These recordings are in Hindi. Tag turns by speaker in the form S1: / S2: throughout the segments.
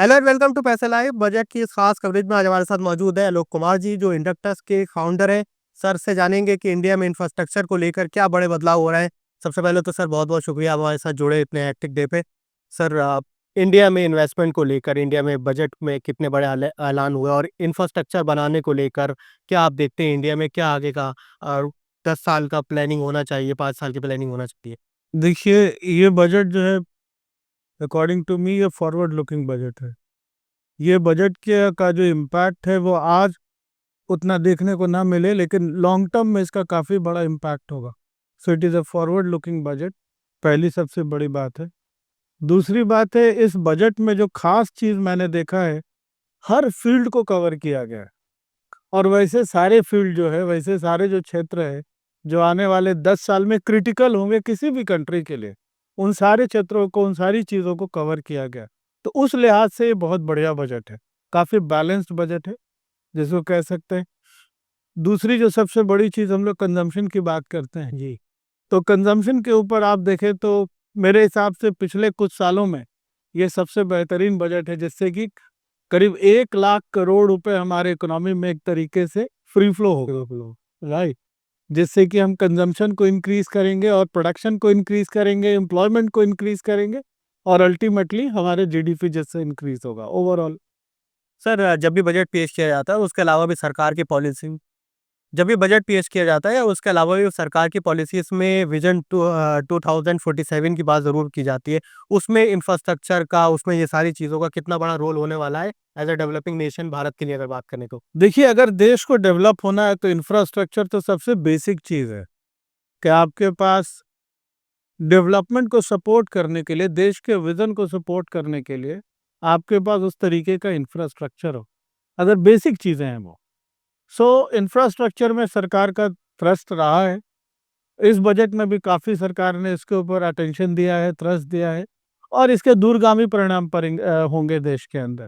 S1: हेलो एंड वेलकम टू पैसे लाइव। बजट की इस खास कवरेज में आज हमारे साथ मौजूद है आलोक कुमार जी, जो इंडक्टर्स के फाउंडर हैं। सर से जानेंगे कि इंडिया में इंफ्रास्ट्रक्चर को लेकर क्या बड़े बदलाव हो रहे हैं। सबसे पहले तो सर बहुत-बहुत शुक्रिया आप हमारे साथ जुड़े इतने हेक्टिक डे पे। सर इंडिया में इन्वेस्टमेंट को लेकर इंडिया में बजट में कितने बड़े ऐलान हुए और इंफ्रास्ट्रक्चर बनाने को लेकर क्या आप देखते हैं इंडिया में क्या आगे का 10 साल का प्लानिंग होना चाहिए, 5 साल की प्लानिंग होना चाहिए?
S2: देखिए, ये बजट जो है अकॉर्डिंग टू मी ये फॉरवर्ड लुकिंग बजट है। ये बजट के का जो इम्पैक्ट है वो आज उतना देखने को ना मिले, लेकिन लॉन्ग टर्म में इसका काफ़ी बड़ा इम्पैक्ट होगा। So it is a forward looking budget, पहली सबसे बड़ी बात है। दूसरी बात है, इस बजट में जो ख़ास चीज़ मैंने देखा है, हर फ़ील्ड को कवर किया गया है। और वैसे सारे फ़ील्ड जो है, वैसे सारे जो क्षेत्र है, जो आने वाले 10 साल में क्रिटिकल होंगे किसी भी कंट्री के लिए, उन सारे क्षेत्रों को, उन सारी चीज़ों को कवर किया गया। तो उस लिहाज से ये बहुत बढ़िया बजट है, काफ़ी बैलेंस्ड बजट है, जिसको कह सकते हैं। दूसरी जो सबसे बड़ी चीज़ हम लोग कंज़म्पशन की बात करते हैं,
S1: जी।
S2: तो कंज़म्पशन के ऊपर आप देखें तो मेरे हिसाब से पिछले कुछ सालों में ये सबसे बेहतरीन बजट है, जिससे कि करीब 1 लाख करोड़ रुपए हमारे इकोनॉमी में एक तरीके से फ्री फ्लो हो, राइट? जिससे कि हम कंजम्पशन को इंक्रीज करेंगे और प्रोडक्शन को इंक्रीज करेंगे, एम्प्लॉयमेंट को इंक्रीज करेंगे और अल्टीमेटली हमारे जीडीपी जिससे इंक्रीज होगा ओवरऑल।
S1: सर जब भी बजट पेश किया जाता है उसके अलावा भी सरकार की पॉलिसी जब भी बजट पेश किया जाता है उसके अलावा भी सरकार की पॉलिसीज़ में विज़न 2047 की बात ज़रूर की जाती है। उसमें इंफ्रास्ट्रक्चर का, उसमें ये सारी चीज़ों का कितना बड़ा रोल होने वाला है as a developing nation Bharat के लिए अगर बात करें तो?
S2: देखिए, अगर देश को डेवलप होना है तो इंफ्रास्ट्रक्चर तो सबसे बेसिक चीज़ है कि आपके पास डेवलपमेंट को सपोर्ट करने के लिए, देश के विजन को सपोर्ट करने के लिए आपके पास उस तरीके का इंफ्रास्ट्रक्चर हो, अगर बेसिक चीज़ें हैं वो। सो इंफ्रास्ट्रक्चर में सरकार का थ्रस्ट रहा है। इस बजट में भी काफ़ी सरकार ने इसके ऊपर अटेंशन दिया है, थ्रस्ट दिया है और इसके दूरगामी परिणाम होंगे देश के अंदर।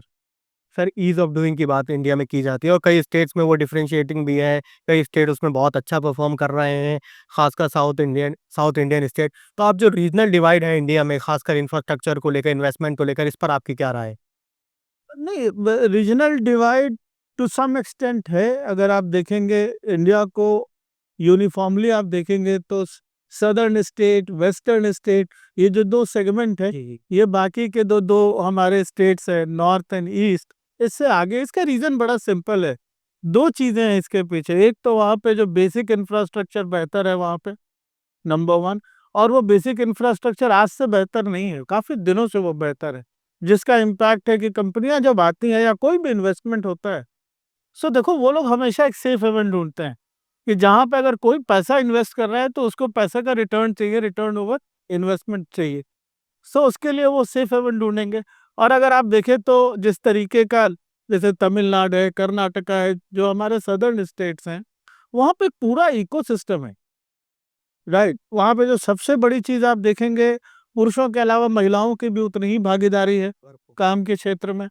S1: सर ईज़ ऑफ डूइंग की बात इंडिया में की जाती है और कई स्टेट्स में वो डिफरेंशिएटिंग भी है, कई स्टेट उसमें बहुत अच्छा परफ़ॉर्म कर रहे हैं, ख़ासकर साउथ इंडियन स्टेट। तो आप जो रीजनल डिवाइड है इंडिया में ख़ासकर इंफ्रास्ट्रक्चर को लेकर, इन्वेस्टमेंट को लेकर, इस पर आपकी क्या राय है?
S2: नहीं, regional divide to some extent है। अगर आप देखेंगे इंडिया को यूनिफॉर्मली आप देखेंगे तो सदर्न स्टेट, वेस्टर्न स्टेट, ये जो दो सेगमेंट है,
S1: जी, जी।
S2: ये बाकी के दो दो हमारे स्टेट्स है, नॉर्थ एंड ईस्ट, इससे आगे। इसका रीजन बड़ा सिंपल है, दो चीजें हैं इसके पीछे। एक तो वहाँ पे जो बेसिक इंफ्रास्ट्रक्चर बेहतर है वहाँ पे, नंबर वन। और वो बेसिक इंफ्रास्ट्रक्चर आज से बेहतर नहीं है, काफी दिनों से वो बेहतर है, जिसका इम्पैक्ट है कि कंपनियां जब आती हैं या कोई भी इन्वेस्टमेंट होता है, सो देखो वो लोग हमेशा एक सेफ हेवन ढूंढते हैं कि जहां पे अगर कोई पैसा इन्वेस्ट कर रहा है तो उसको पैसे का रिटर्न चाहिए, रिटर्न ओवर इन्वेस्टमेंट चाहिए। सो उसके लिए वो सेफ हेवन ढूंढेंगे। और अगर आप देखें तो जिस तरीके का, जैसे तमिलनाडु है, कर्नाटका है, जो हमारे सदर्न स्टेट्स हैं, वहाँ पे पूरा इकोसिस्टम है, राइट? वहाँ पे जो सबसे बड़ी चीज आप देखेंगे, पुरुषों के अलावा महिलाओं की भी उतनी ही भागीदारी है काम के क्षेत्र में।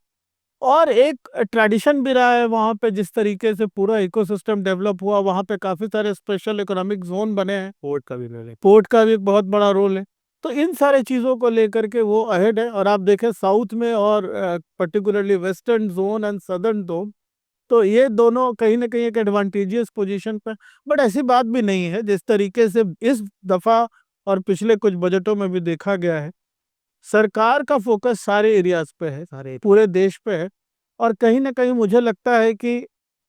S2: और एक ट्रेडिशन भी रहा है वहाँ पे, जिस तरीके से पूरा इकोसिस्टम डेवलप हुआ, वहाँ पे काफी सारे स्पेशल इकोनॉमिक जोन बने हैं,
S1: पोर्ट का भी ले लें।
S2: पोर्ट का भी एक बहुत बड़ा रोल है। तो इन सारे चीजों को लेकर के वो अहेड है। और आप देखें साउथ में और particularly western zone and southern zone, तो ये दोनों कहीं ना कहीं एक एडवांटेजियस पोजीशन पे। बट ऐसी बात भी नहीं है, जिस तरीके से इस दफा और पिछले कुछ बजटों में भी देखा गया है, सरकार का फोकस सारे एरियाज पे है,
S1: सारे
S2: पूरे देश पे है। और कहीं ना कहीं मुझे लगता है कि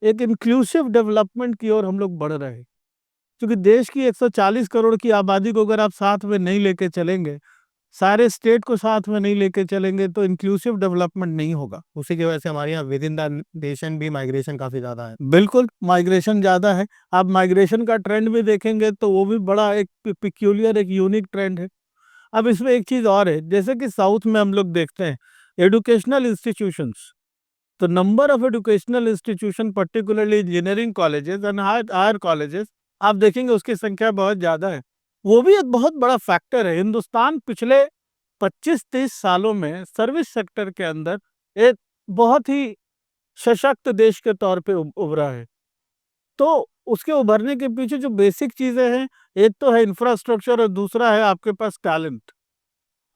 S2: एक इंक्लूसिव डेवलपमेंट की ओर हम लोग बढ़ रहे हैं, क्योंकि देश की 140 करोड़ की आबादी को अगर आप साथ में नहीं लेके चलेंगे, सारे स्टेट को साथ में नहीं लेके चलेंगे, तो इंक्लूसिव डेवलपमेंट नहीं होगा।
S1: उसी की वजह से हमारे यहाँ विद इन द नेशन भी माइग्रेशन काफ़ी ज़्यादा है।
S2: बिल्कुल, माइग्रेशन ज़्यादा है। आप माइग्रेशन का ट्रेंड भी देखेंगे तो वो भी बड़ा एक पिक्यूलियर, एक यूनिक ट्रेंड है। अब इसमें एक चीज़ और है, जैसे कि साउथ में हम लोग देखते हैं एजुकेशनल इंस्टीट्यूशंस, तो number of educational institution particularly engineering colleges and higher colleges, आप देखेंगे उसकी संख्या बहुत ज़्यादा है। वो भी एक बहुत बड़ा फैक्टर है। हिंदुस्तान पिछले 25-30 सालों में सर्विस सेक्टर के अंदर एक बहुत ही सशक्त देश के तौर पे उभरा है। तो उसके उभरने के पीछे जो बेसिक चीजें हैं, एक तो है इंफ्रास्ट्रक्चर और दूसरा है आपके पास टैलेंट,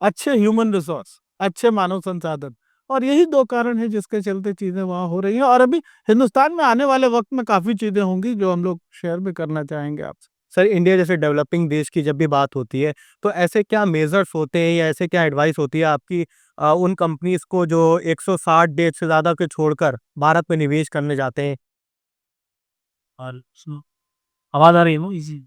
S2: अच्छे ह्यूमन रिसोर्स, अच्छे मानव संसाधन। और यही दो कारण है जिसके चलते चीजें वहां हो रही हैं। और अभी हिंदुस्तान में आने वाले वक्त में काफी चीजें होंगी जो हम लोग शेयर भी करना चाहेंगे आपसे।
S1: सर, इंडिया जैसे डेवलपिंग देश की जब भी बात होती है, तो ऐसे क्या मेजर्स होते हैं या ऐसे क्या एडवाइस होती है आपकी उन कंपनीज को जो 160 डेज से ज्यादा के छोड़कर भारत में निवेश करने जाते हैं?
S2: और सुनो, आवाज आ रही है ना इसी।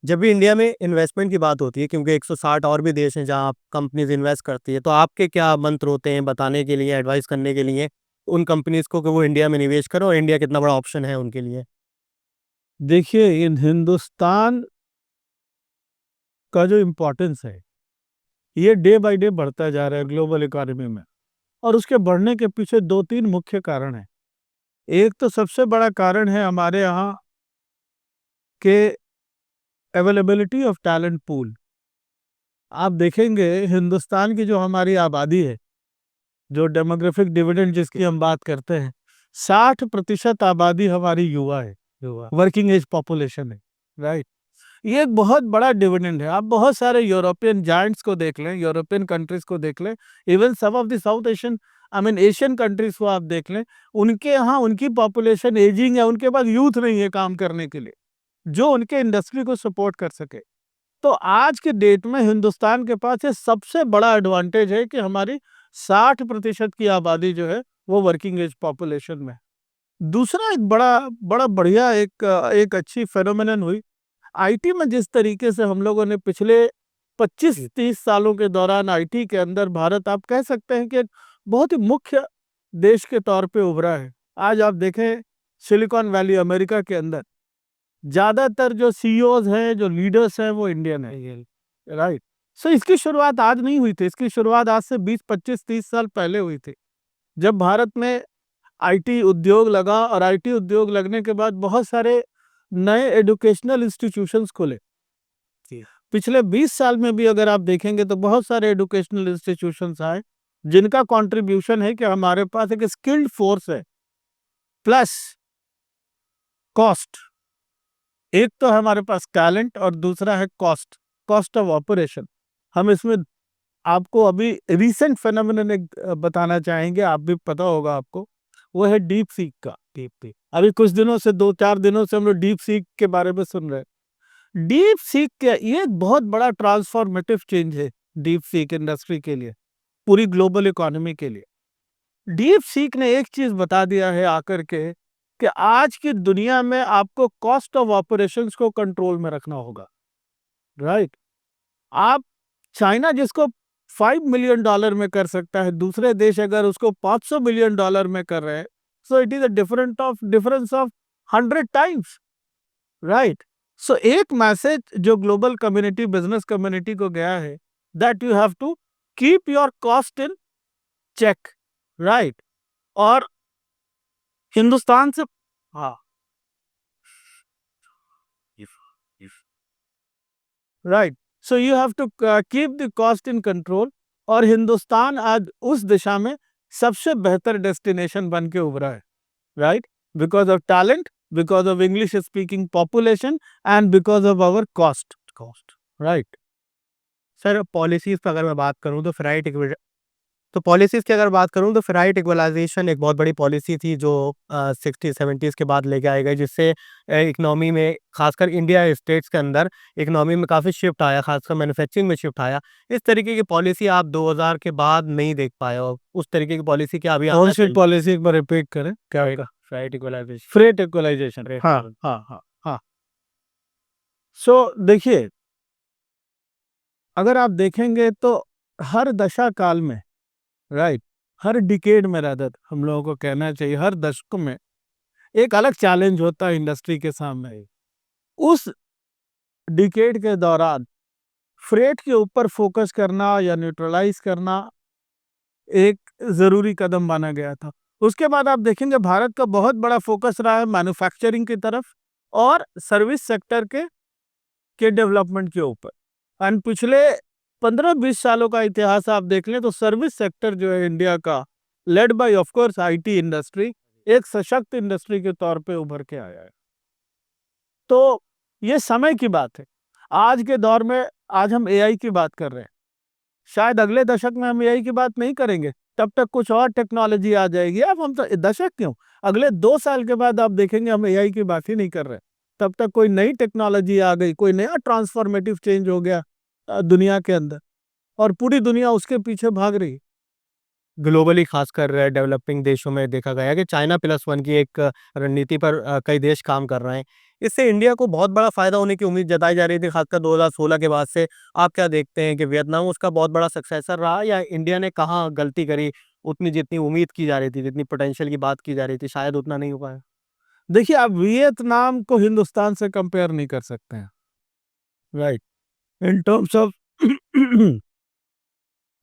S1: जब भी इंडिया में इन्वेस्टमेंट की बात होती है, क्योंकि 160 और भी देश हैं जहां कंपनीज इन्वेस्ट करती है, तो आपके क्या मंत्र होते हैं बताने के लिए, एडवाइस करने के लिए उन कंपनीज को कि वो इंडिया में निवेश करो, और इंडिया कितना बड़ा ऑप्शन है उनके लिए?
S2: देखिए, इन हिंदुस्तान का जो इम्पोर्टेंस है ये डे बाय डे बढ़ता जा रहा है ग्लोबल इकोनॉमी में। और उसके बढ़ने के पीछे दो तीन मुख्य कारण हैं। एक तो सबसे बड़ा कारण है हमारे यहाँ के अवेलेबिलिटी ऑफ टैलेंट पूल। आप देखेंगे हिंदुस्तान की जो हमारी आबादी है, जो डेमोग्राफिक डिविडेंड जिसकी हम बात करते हैं, 60% आबादी हमारी युवा है, युवा वर्किंग एज पॉपुलेशन है, राइट। ये एक बहुत बड़ा डिविडेंड है। आप बहुत सारे यूरोपियन जायंट्स को देख लें, यूरोपियन कंट्रीज को देख लें, even some of the South Asian, I mean Asian countries को आप देख लें, उनके यहाँ उनकी पॉपुलेशन एजिंग है, उनके पास यूथ नहीं है काम करने के लिए जो उनके इंडस्ट्री को सपोर्ट कर सके। तो आज के डेट में हिंदुस्तान के पास ये सबसे बड़ा एडवांटेज है कि हमारी 60% की आबादी जो है वो वर्किंग एज पॉपुलेशन में है। दूसरा एक बड़ा बड़ा बढ़िया एक अच्छी फेनोमेनन हुई आईटी में। जिस तरीके से हम लोगों ने पिछले 25-30 सालों के दौरान आईटी के अंदर भारत, आप कह सकते हैं कि एक बहुत ही मुख्य देश के तौर पे उभरा है। आज आप देखें सिलिकॉन वैली अमेरिका के अंदर ज्यादातर जो सीईओज हैं, जो लीडर्स हैं, वो इंडियन है, राइट। सो इसकी शुरुआत आज नहीं हुई थी, इसकी शुरुआत आज से 20-25-30 साल पहले हुई थी, जब भारत में आईटी उद्योग लगा। और आईटी उद्योग लगने के बाद बहुत सारे नए एजुकेशनल इंस्टीट्यूशंस खुले। पिछले 20 साल में भी अगर आप देखेंगे तो बहुत सारे एजुकेशनल इंस्टीट्यूशंस आए जिनका कंट्रीब्यूशन है कि हमारे पास एक स्किल्ड फोर्स है प्लस कॉस्ट। एक तो हमारे पास टैलेंट और दूसरा है कॉस्ट, कॉस्ट ऑफ ऑपरेशन। हम इसमें आपको अभी रिसेंट फेनोमेनन एक बताना चाहेंगे, आप भी पता होगा आपको, वो है डीप सीक का। डीप सीक अभी कुछ दिनों से, 2-4 दिनों से हम लोग डीप सीक के बारे में सुन रहे हैं। डीप सीक क्या, ये एक बहुत बड़ा ट्रांसफॉर्मेटिव चेंज है डीप सीक इंडस्ट्री के लिए, पूरी ग्लोबल इकोनॉमी के लिए। डीप सीक ने एक चीज बता दिया है आकर के कि आज की दुनिया में आपको कॉस्ट ऑफ ऑपरेशंस को कंट्रोल में रखना होगा, राइट। आप चाइना जिसको $5 मिलियन में कर सकता है, दूसरे देश अगर उसको $500 मिलियन में कर रहे हैं, so it is a difference of 100 times, right. So एक मैसेज जो ग्लोबल कम्युनिटी, बिजनेस कम्युनिटी को गया है, that you have to keep your cost in check, right. और हिंदुस्तान से, हाँ, right, so you have to keep the cost in control. और हिंदुस्तान आज उस दिशा में सबसे बेहतर डेस्टिनेशन बन के उभरा है, right, because of talent, because of English speaking population and because of our cost, right.
S1: Sir, policies पर अगर मैं बात करूं तो पॉलिसीज की अगर बात करूं तो फ्राइट इक्वलाइजेशन एक बहुत बड़ी पॉलिसी थी जो 60-70s के बाद लेके आई गई, जिससे इकोनॉमी में, खासकर इंडिया स्टेट्स के अंदर इकोनॉमी में काफ़ी शिफ्ट आया, खासकर मैन्युफैक्चरिंग में शिफ्ट आया। इस तरीके की पॉलिसी आप 2000 के बाद नहीं देख पाए हो, उस तरीके की पॉलिसी क्या अभी
S2: कौन सी पॉलिसी, एक बार रिपीट करें क्या होगा?
S1: Freight equalisation.
S2: फ्रेट इक्वलाइजेशन, हाँ हाँ हाँ हाँ। सो देखिए, अगर आप देखेंगे तो हर दशा काल में, राइट, हर डिकेड में, रादर हम लोगों को कहना चाहिए हर दशक में एक अलग चैलेंज होता है इंडस्ट्री के सामने। उस डिकेड के दौरान फ्रेट के ऊपर फोकस करना या न्यूट्रलाइज करना एक जरूरी कदम माना गया था। उसके बाद आप देखेंगे भारत का बहुत बड़ा फोकस रहा है मैन्युफैक्चरिंग की तरफ और सर्विस सेक्टर के डेवलपमेंट के ऊपर। एंड पिछले 15-20 सालों का इतिहास आप देख लें तो सर्विस सेक्टर जो है इंडिया का, led by of course IT industry, एक सशक्त इंडस्ट्री के तौर पे उभर के आया है। तो ये समय की बात है। आज के दौर में आज हम एआई की बात कर रहे हैं, शायद अगले दशक में हम एआई की बात नहीं करेंगे, तब तक कुछ और टेक्नोलॉजी आ जाएगी। अब हम तो दशक क्यों, अगले 2 साल के बाद आप देखेंगे हम एआई की बात ही नहीं कर रहे। तब तक कोई नई टेक्नोलॉजी आ गई, कोई नया ट्रांसफॉर्मेटिव चेंज हो गया दुनिया के अंदर, और पूरी दुनिया उसके पीछे भाग रही है।
S1: ग्लोबली खासकर डेवलपिंग देशों में देखा गया है कि चाइना प्लस वन की एक रणनीति पर कई देश काम कर रहे हैं। इससे इंडिया को बहुत बड़ा फायदा होने की उम्मीद जताई जा रही थी, खासकर 2016 के बाद से। आप क्या देखते हैं कि वियतनाम उसका बहुत बड़ा सक्सेसर रहा, या इंडिया ने कहाँ गलती करी? उतनी जितनी उम्मीद की जा रही थी, जितनी पोटेंशियल की बात की जा रही थी, शायद उतना नहीं हो पाया।
S2: देखिए, आप वियतनाम को हिंदुस्तान से कंपेयर नहीं कर सकते हैं, right? In terms of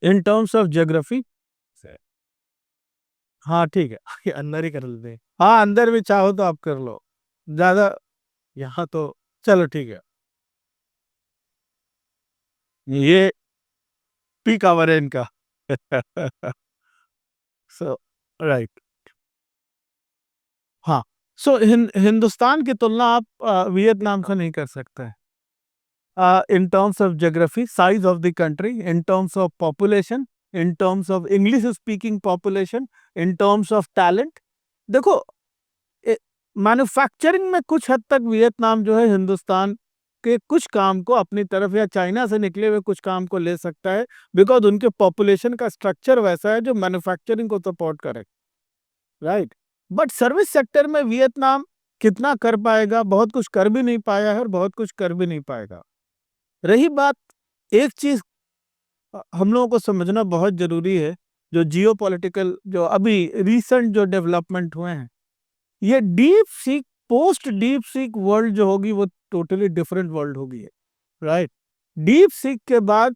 S2: in terms of geography. हाँ, ठीक है।
S1: ये अंदर ही कर लेते हैं।
S2: हाँ, अंदर भी चाहो तो आप कर लो, ज्यादा यहाँ तो चलो ठीक है। ये पीक आवर है इनका। सो राइट। हाँ, सो हिंदुस्तान की तुलना आप वियतनाम से नहीं कर सकते हैं। In terms of geography, size of the country, in terms of population, in terms of English speaking population, in terms of talent। देखो, मैन्युफैक्चरिंग में कुछ हद तक वियतनाम जो है हिंदुस्तान के कुछ काम को अपनी तरफ, या चाइना से निकले हुए कुछ काम को ले सकता है, बिकॉज उनके पॉपुलेशन का स्ट्रक्चर वैसा है जो मैन्युफैक्चरिंग को सपोर्ट करे, राइट? बट सर्विस सेक्टर में वियतनाम कितना कर पाएगा? बहुत कुछ कर भी नहीं पाया है और बहुत कुछ कर भी नहीं पाएगा। रही बात, एक चीज हम लोगों को समझना बहुत जरूरी है, जो जियोपॉलिटिकल, जो अभी रीसेंट जो डेवलपमेंट हुए हैं, ये deep seek, post deep seek world जो होगी वो टोटली डिफरेंट वर्ल्ड होगी, राइट? डीप सीक के बाद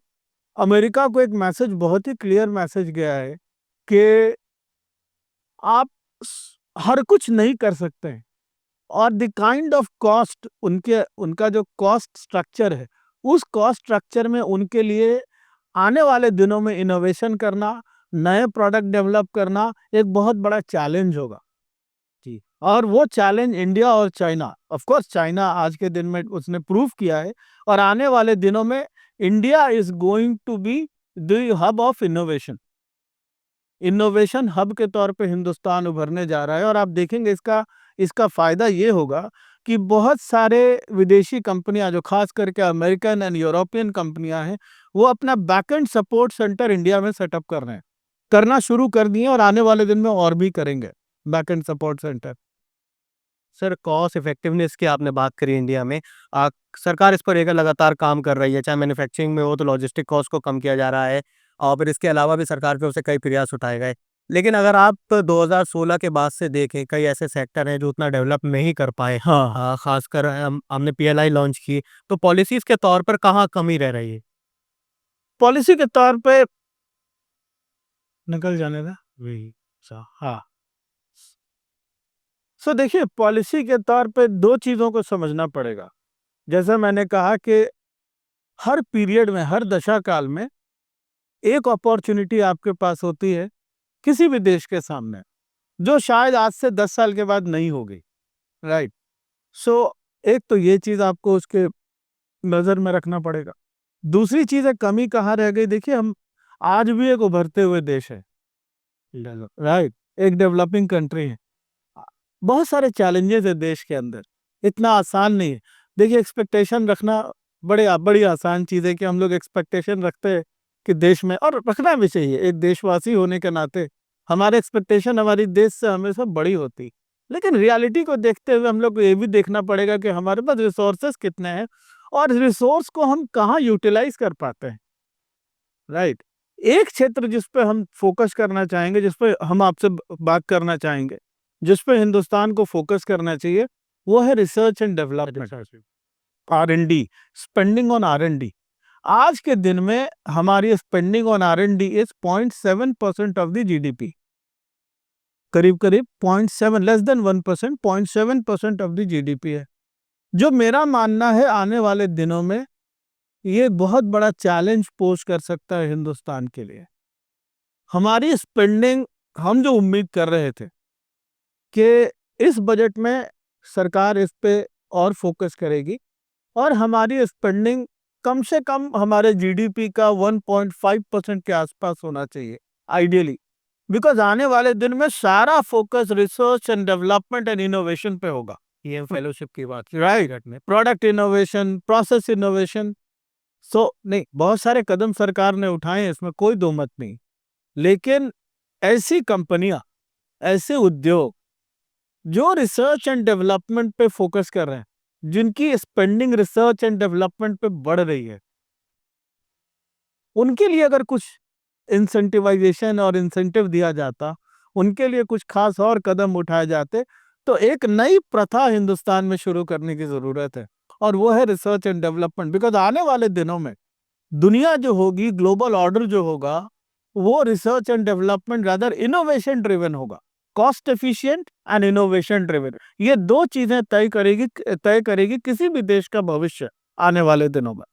S2: अमेरिका को एक मैसेज, बहुत ही क्लियर मैसेज गया है कि आप हर कुछ नहीं कर सकते हैं, और द काइंड ऑफ कॉस्ट उनका जो कॉस्ट स्ट्रक्चर है, उस कॉस्ट स्ट्रक्चर में उनके लिए आने वाले दिनों में इनोवेशन करना, नए प्रोडक्ट डेवलप करना एक बहुत बड़ा चैलेंज होगा जी। और वो चैलेंज इंडिया और चाइना, ऑफ कोर्स चाइना आज के दिन में उसने प्रूव किया है, और आने वाले दिनों में India is going to be the hub of innovation. Innovation hub के तौर पे हिंदुस्तान उभरने जा रहा है, और आप देखेंगे इसका इसका फायदा ये होगा कि बहुत सारे विदेशी कंपनियां, जो खास करके अमेरिकन एंड यूरोपियन कंपनियां हैं, वो अपना बैकएंड सपोर्ट सेंटर इंडिया में सेटअप कर रहे हैं, करना शुरू कर दिए, और आने वाले दिन में और भी करेंगे backend support centre.
S1: Sir, cost effectiveness की आपने बात करी इंडिया में। सरकार इस पर एक लगातार काम कर रही है, चाहे मैन्युफैक्चरिंग में हो तो लॉजिस्टिक कॉस्ट को कम किया जा रहा है, और फिर इसके अलावा भी सरकार की ओर से कई प्रयास उठाए गए। लेकिन अगर आप 2016 के बाद से देखें, कई ऐसे सेक्टर हैं जो उतना डेवलप नहीं कर पाए।
S2: हाँ,
S1: खासकर हमने पीएलआई लॉन्च की, तो पॉलिसीज के तौर पर कहाँ कमी रह रही है?
S2: पॉलिसी के तौर पे निकल जाने था वही हाँ। सो देखिए, पॉलिसी के तौर पे दो चीजों को समझना पड़ेगा। जैसा मैंने कहा कि हर पीरियड में, हर दशा काल में एक अपॉर्चुनिटी आपके पास होती है किसी भी देश के सामने, जो शायद आज से 10 साल के बाद नहीं होगी, राइट? सो एक तो ये चीज आपको उसके नजर में रखना पड़ेगा। दूसरी चीज है, कमी कहाँ रह गई? देखिए, हम आज भी एक उभरते हुए देश है, राइट? एक डेवलपिंग कंट्री है, बहुत सारे चैलेंजेस है देश के अंदर, इतना आसान नहीं है। देखिए, एक्सपेक्टेशन रखना बड़ी आसान चीज है कि हम लोग एक्सपेक्टेशन रखते हैं कि देश में, और रखना भी चाहिए, एक देशवासी होने के नाते हमारे एक्सपेक्टेशन हमारी देश से हमेशा बड़ी होती। लेकिन रियलिटी को देखते हुए हम लोग को ये भी देखना पड़ेगा कि हमारे पास रिसोर्सेस कितने हैं, और रिसोर्स को हम कहाँ यूटिलाइज कर पाते हैं, राइट? एक क्षेत्र जिस पे हम फोकस करना चाहेंगे, जिस पे हम आपसे बात करना चाहेंगे, जिस पे हिंदुस्तान को फोकस करना चाहिए, वो है research and development, R&D, spending on R&D। आज के दिन में हमारी spending on R&D is 0.7% of the GDP, करीब करीब 0.7, less than 1%, 0.7% of the GDP है, जो मेरा मानना है आने वाले दिनों में ये बहुत बड़ा चैलेंज पोज कर सकता है हिंदुस्तान के लिए। हमारी स्पेंडिंग, हम जो उम्मीद कर रहे थे कि इस बजट में सरकार इस पे और फोकस करेगी, और हमारी स्पेंडिंग कम से कम हमारे जीडीपी का 1.5% के आसपास होना चाहिए आइडियली, बिकॉज आने वाले दिन में सारा focus research and development and innovation पे होगा।
S1: पीएम फेलोशिप की बात
S2: राइट,
S1: में
S2: प्रोडक्ट इनोवेशन, प्रोसेस इनोवेशन। सो नहीं, बहुत सारे कदम सरकार ने उठाए हैं, इसमें कोई दो मत नहीं, लेकिन ऐसी कंपनियां, ऐसे उद्योग जो रिसर्च एंड डेवलपमेंट पे फोकस कर रहे हैं, जिनकी स्पेंडिंग रिसर्च एंड डेवलपमेंट पे बढ़ रही है, उनके लिए अगर कुछ इंसेंटिवाइजेशन और इंसेंटिव दिया जाता, उनके लिए कुछ खास और कदम उठाए जाते, तो एक नई प्रथा हिंदुस्तान में शुरू करने की जरूरत है, और वो है रिसर्च एंड डेवलपमेंट। बिकॉज आने वाले दिनों में दुनिया जो होगी, ग्लोबल ऑर्डर जो होगा, वो research and development rather innovation driven होगा, cost efficient and innovation driven. ये दो चीजें तय करेगी किसी भी देश का भविष्य आने वाले दिनों में।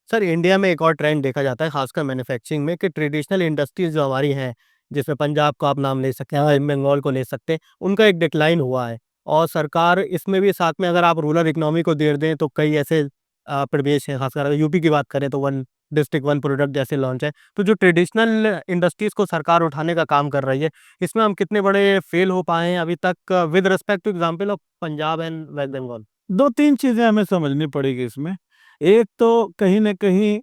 S1: सर, इंडिया में एक और ट्रेंड देखा जाता है खासकर मैन्युफैक्चरिंग में कि ट्रेडिशनल इंडस्ट्रीज जो हमारी हैं, जिसमें पंजाब का आप नाम ले सकते हैं, बंगाल को ले सकते हैं, उनका एक डिक्लाइन हुआ है। और सरकार इसमें भी साथ में, अगर आप रूरल इकोनॉमी को दे दें, तो कई ऐसे प्रदेश हैं, खासकर अगर यूपी की बात करें तो वन डिस्ट्रिक्ट वन प्रोडक्ट जैसे लॉन्च है। तो जो ट्रेडिशनल इंडस्ट्रीज को सरकार उठाने का काम कर रही है, इसमें हम कितने बड़े फेल हो पाए हैं अभी तक with respect to example of Punjab and West Bengal?
S2: दो तीन चीजें हमें समझनी पड़ेगी इसमें। एक तो कहीं ना कहीं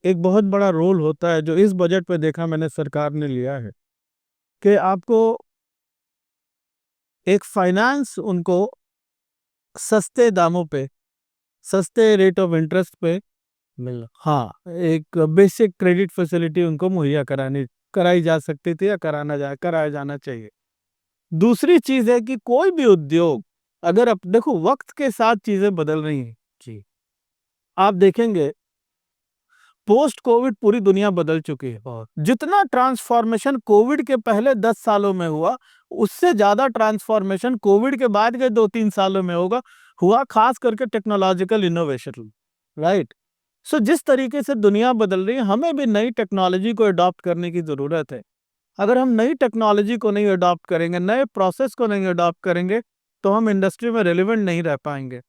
S2: एक बहुत बड़ा रोल होता है, जो इस बजट पे देखा मैंने सरकार ने लिया है, कि आपको एक फाइनेंस उनको सस्ते दामों पे, सस्ते रेट ऑफ इंटरेस्ट पे,
S1: मिल
S2: हाँ, एक बेसिक क्रेडिट फैसिलिटी उनको मुहैया कराई जा सकती थी, या कराया जाना चाहिए। दूसरी चीज है कि कोई भी उद्योग, अगर अब देखो वक्त के साथ चीजें बदल रही हैं,
S1: जी।
S2: आप देखेंगे पोस्ट कोविड पूरी दुनिया बदल चुकी है।
S1: और
S2: जितना ट्रांसफॉर्मेशन कोविड के पहले 10 सालों में हुआ, उससे ज्यादा ट्रांसफॉर्मेशन कोविड के बाद के 2-3 सालों में हुआ, खास करके टेक्नोलॉजिकल इनोवेशन। राइट। सो जिस तरीके से दुनिया बदल रही है, हमें भी नई टेक्नोलॉजी को अडॉप्ट करने की जरूरत है। अगर हम नई टेक्नोलॉजी को नहीं अडॉप्ट करेंगे, नए प्रोसेस को नहीं अडॉप्ट करेंगे, तो हम इंडस्ट्री में रेलिवेंट नहीं रह पाएंगे।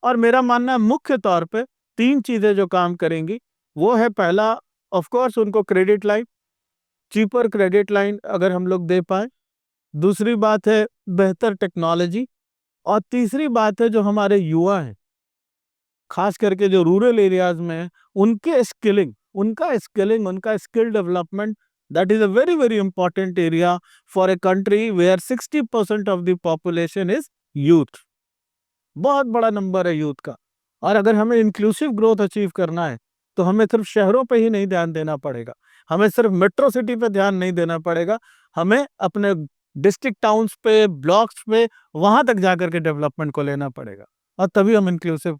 S2: और मेरा मानना है मुख्य तौर पे 3 चीजें जो काम करेंगी, वो है पहला, ऑफ कोर्स उनको credit line, cheaper credit line अगर हम लोग दे पाए। दूसरी बात है बेहतर टेक्नोलॉजी। और तीसरी बात है जो हमारे युवा हैं, खास करके जो रूरल एरियाज में हैं, उनका skill development. That is a very very important area for a country where 60% of the population is youth. बहुत बड़ा नंबर है यूथ का। और अगर हमें इंक्लूसिव ग्रोथ अचीव करना है, तो हमें सिर्फ शहरों पे ही नहीं ध्यान देना पड़ेगा, हमें सिर्फ मेट्रो सिटी पे ध्यान नहीं देना पड़ेगा, हमें अपने डिस्ट्रिक्ट टाउन्स पे, ब्लॉक्स पे, वहां तक जाकर के डेवलपमेंट को लेना पड़ेगा, और तभी हम इंक्लूसिव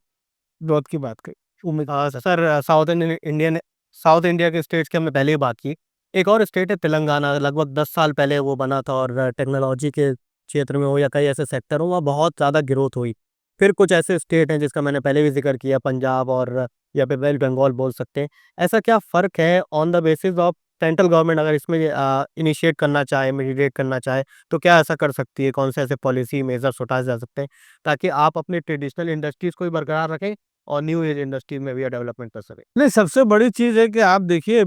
S2: ग्रोथ की बात करें। उम्मीद।
S1: सर, साउथ इंडिया के स्टेट्स की हमने पहले ही बात की। एक और स्टेट है तेलंगाना, लगभग 10 साल पहले वो बना था, और टेक्नोलॉजी के क्षेत्र में हो या कई ऐसे सेक्टर हो, वहाँ बहुत ज़्यादा ग्रोथ हुई। फिर कुछ ऐसे स्टेट हैं जिसका मैंने पहले भी जिक्र किया, पंजाब और या फिर वेस्ट बंगाल बोल सकते हैं। ऐसा क्या फ़र्क है on the basis of central government, अगर इसमें इनिशिएट करना चाहे, मीडिएट करना चाहे, तो क्या ऐसा कर सकती है? कौन से ऐसे पॉलिसी मेजर्स उठाए जा सकते हैं ताकि आप अपने ट्रेडिशनल इंडस्ट्रीज़ को भी बरकरार रखें और न्यू एज इंडस्ट्रीज में भी डेवलपमेंट कर सके?
S2: नहीं, सबसे बड़ी चीज है कि आप देखिए,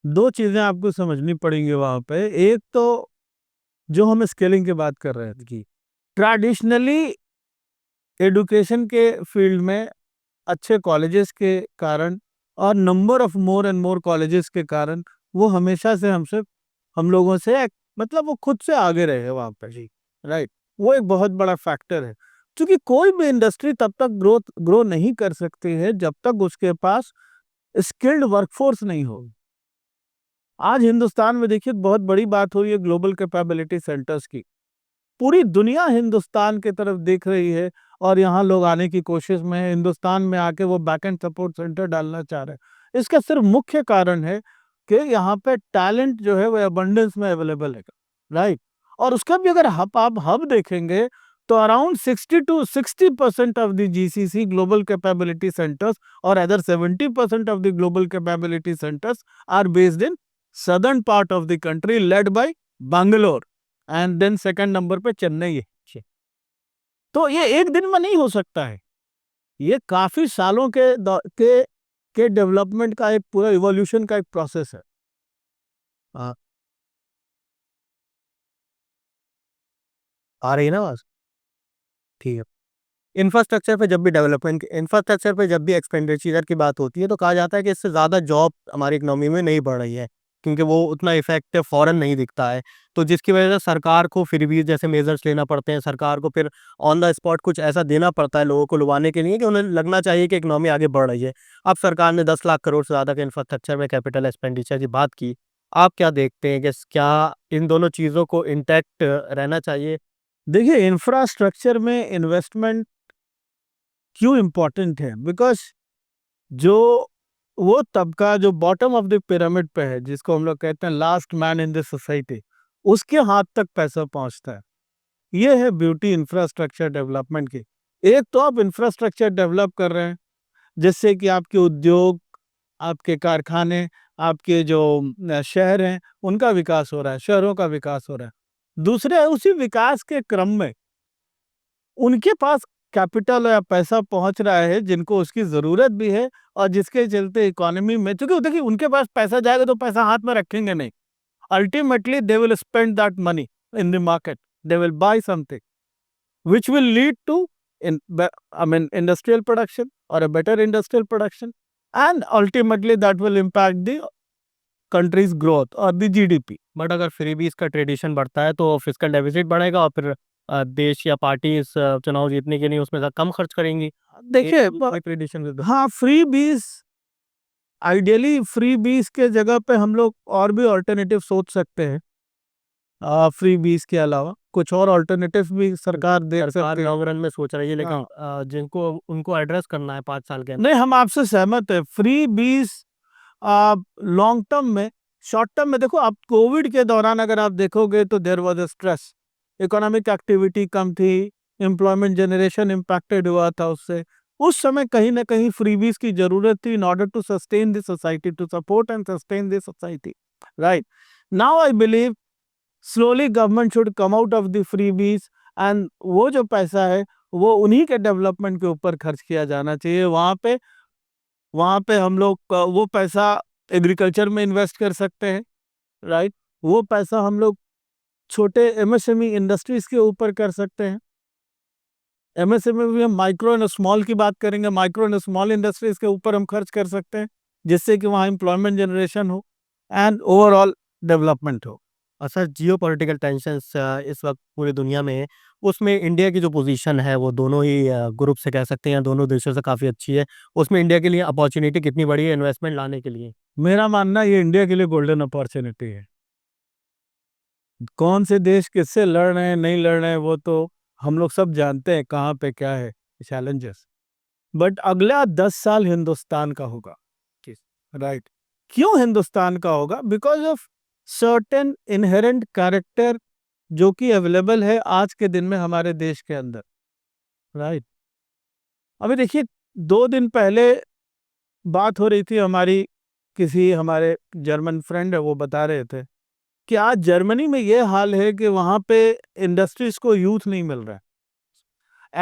S2: दो चीजें आपको समझनी पड़ेंगी वहां पे। एक तो जो हम स्केलिंग की बात कर रहे थे कि ट्रेडिशनली एजुकेशन के फील्ड में अच्छे कॉलेजेस के कारण, और number of more and more colleges के कारण, वो हमेशा से हम लोगों से मतलब वो खुद से आगे रहे वहां पे। जी, राइट। वो एक बहुत बड़ा फैक्टर है, क्योंकि कोई भी इंडस्ट्री तब तक ग्रो नहीं कर सकती है जब तक उसके पास स्किल्ड वर्कफोर्स नहीं हो। आज हिंदुस्तान में देखिए, बहुत बड़ी बात हो रही है ग्लोबल कैपेबिलिटी सेंटर्स की। पूरी दुनिया हिंदुस्तान की तरफ देख रही है, और यहाँ लोग आने की कोशिश में है, हिंदुस्तान में आके वो बैक एंड सपोर्ट सेंटर डालना चाह रहे हैं। इसका सिर्फ मुख्य कारण है कि यहाँ पे टैलेंट जो है वो अबंडेंस में अवेलेबल है। राइट। और उसका भी अगर आप हब देखेंगे, तो around 60% of the GCC global capability centres, और other 70% of the global capability centres are based in southern part of the country, led by Bangalore, and then second number पे चेन्नई है। तो ये एक दिन में नहीं हो सकता है। ये काफी सालों के डेवलपमेंट का एक पूरा इवोल्यूशन का एक प्रोसेस है।
S1: आ आ रही है ना आवाज? ठीक है। इंफ्रास्ट्रक्चर पे जब भी एक्सपेंडिचर की बात होती है तो कहा जाता है कि इससे ज़्यादा जॉब हमारी इकोनॉमी में नहीं बढ़ रही है, क्योंकि वो उतना इफेक्टिव फ़ौरन नहीं दिखता है। तो जिसकी वजह से सरकार को फिर भी जैसे मेजर्स लेना पड़ते हैं, सरकार को फिर ऑन द स्पॉट कुछ ऐसा देना पड़ता है लोगों को लुभाने के लिए कि उन्हें लगना चाहिए कि इकोनॉमी आगे बढ़ रही है। अब सरकार ने 10 लाख करोड़ से ज़्यादा के इंफ्रास्ट्रक्चर में कैपिटल एक्सपेंडिचर की बात की। आप क्या देखते हैं कि क्या इन दोनों चीज़ों को इंटैक्ट रहना चाहिए?
S2: देखिए, इंफ्रास्ट्रक्चर में इन्वेस्टमेंट क्यों इम्पोर्टेंट है? बिकॉज जो वो तबका जो बॉटम ऑफ द पिरामिड पे है, जिसको हम लोग कहते हैं last man in the society, उसके हाथ तक पैसा पहुंचता है। ये है ब्यूटी इंफ्रास्ट्रक्चर डेवलपमेंट की। एक तो आप इंफ्रास्ट्रक्चर डेवलप कर रहे हैं जिससे कि आपके उद्योग, आपके कारखाने, आपके जो शहर हैं, उनका विकास हो रहा है, शहरों का विकास हो रहा है। दूसरे, उसी विकास के क्रम में उनके पास कैपिटल या पैसा पहुंच रहा है जिनको उसकी जरूरत भी है, और जिसके चलते इकोनॉमी में, क्योंकि देखिए उनके पास पैसा जाएगा तो पैसा हाथ में रखेंगे नहीं। Ultimately they will spend that money in the market, they will buy something which will lead to industrial production or a better industrial production, and ultimately that will impact the country's growth or the GDP.
S1: But अगर फ्रीबीज का ट्रेडिशन बढ़ता है तो फिस्कल डेफिसिट बढ़ेगा और फिर देश या पार्टी इस चुनाव जीतने के लिए उसमें कम खर्च करेंगी।
S2: देखिए,
S1: ट्रेडिशन
S2: हाँ, फ्री बीज, आइडियली फ्री बीज के जगह पे हम लोग और भी ऑल्टरनेटिव सोच सकते हैं। फ्री बीज के अलावा कुछ और ऑल्टरनेटिव भी सरकार दे सकती है।
S1: लॉन्ग रन में सोच रही है, लेकिन जिनको उनको एड्रेस करना है 5 साल के अंदर।
S2: नहीं, हम आपसे सहमत है। फ्री बीज लॉन्ग टर्म में, शॉर्ट टर्म में देखो, आप कोविड के दौरान अगर आप देखोगे तो there was a stress, economic activity कम थी, एम्प्लॉयमेंट जनरेशन इम्पैक्टेड हुआ था उससे। उस समय कहीं ना कहीं फ्रीबीज की जरूरत थी in order to sustain the society, to support and sustain the society, right? Now I believe slowly government should come out of the freebies, and वो जो पैसा है वो उन्हीं के डेवलपमेंट के ऊपर खर्च किया जाना चाहिए। वहाँ पे हम लोग वो पैसा एग्रीकल्चर में इन्वेस्ट कर सकते हैं, राइट? वो पैसा हम लोग छोटे एमएसएमई इंडस्ट्रीज के ऊपर कर सकते हैं। एमएसएमई में हम माइक्रो एंड स्मॉल की बात करेंगे, माइक्रो एंड स्मॉल इंडस्ट्रीज के ऊपर हम खर्च कर सकते हैं, जिससे कि वहाँ एम्प्लॉयमेंट जनरेशन हो एंड ओवरऑल डेवलपमेंट हो।
S1: सर, जियोपॉलिटिकल टेंशंस इस वक्त पूरी दुनिया में है, उसमें इंडिया की जो पोजीशन है वो दोनों ही ग्रुप से कह सकते हैं, दोनों देशों से काफ़ी अच्छी है। उसमें इंडिया के लिए अपॉर्चुनिटी कितनी बड़ी है इन्वेस्टमेंट लाने के लिए?
S2: मेरा मानना ये इंडिया के लिए गोल्डन अपॉर्चुनिटी है। कौन से देश किससे लड़ रहे हैं, नहीं लड़ रहे हैं, वो तो हम लोग सब जानते हैं कहाँ पे क्या है चैलेंजेस। बट अगला 10 साल हिंदुस्तान का होगा, राइट? क्यों हिंदुस्तान का होगा? Because of certain inherent character जो कि अवेलेबल है आज के दिन में हमारे देश के अंदर, राइट? अभी देखिए, 2 दिन पहले बात हो रही थी हमारी, किसी हमारे जर्मन फ्रेंड है, वो बता रहे थे कि आज जर्मनी में ये हाल है कि वहां पे इंडस्ट्रीज को यूथ नहीं मिल रहा है,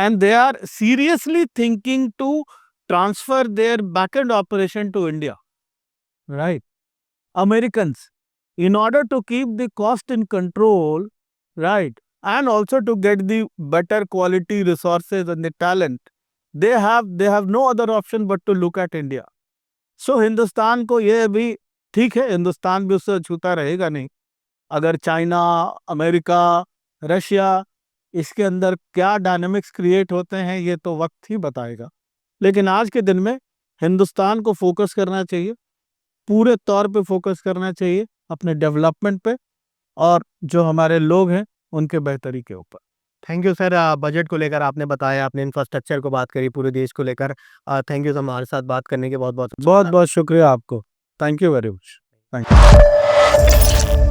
S2: and they are seriously thinking to transfer their backend operation to India, right? Americans, in order to keep the cost in control, right, and also to get the better quality resources and the talent, they have no other option but to look at India. So Hindustan को ये भी ठीक है, हिंदुस्तान भी उससे छूता रहेगा नहीं। अगर चाइना, अमेरिका, रशिया, इसके अंदर क्या डायनामिक्स क्रिएट होते हैं ये तो वक्त ही बताएगा। लेकिन आज के दिन में हिंदुस्तान को फोकस करना चाहिए, पूरे तौर पे फोकस करना चाहिए अपने डेवलपमेंट पे और जो हमारे लोग हैं उनके बेहतरी के ऊपर।
S1: थैंक यू सर, बजट को लेकर आपने बताया, आपने इंफ्रास्ट्रक्चर को बात करी, पूरे देश को लेकर। थैंक यू सर, हमारे साथ बात करने के बहुत बहुत
S2: बहुत बहुत शुक्रिया आपको। Thank you very much. Thank you.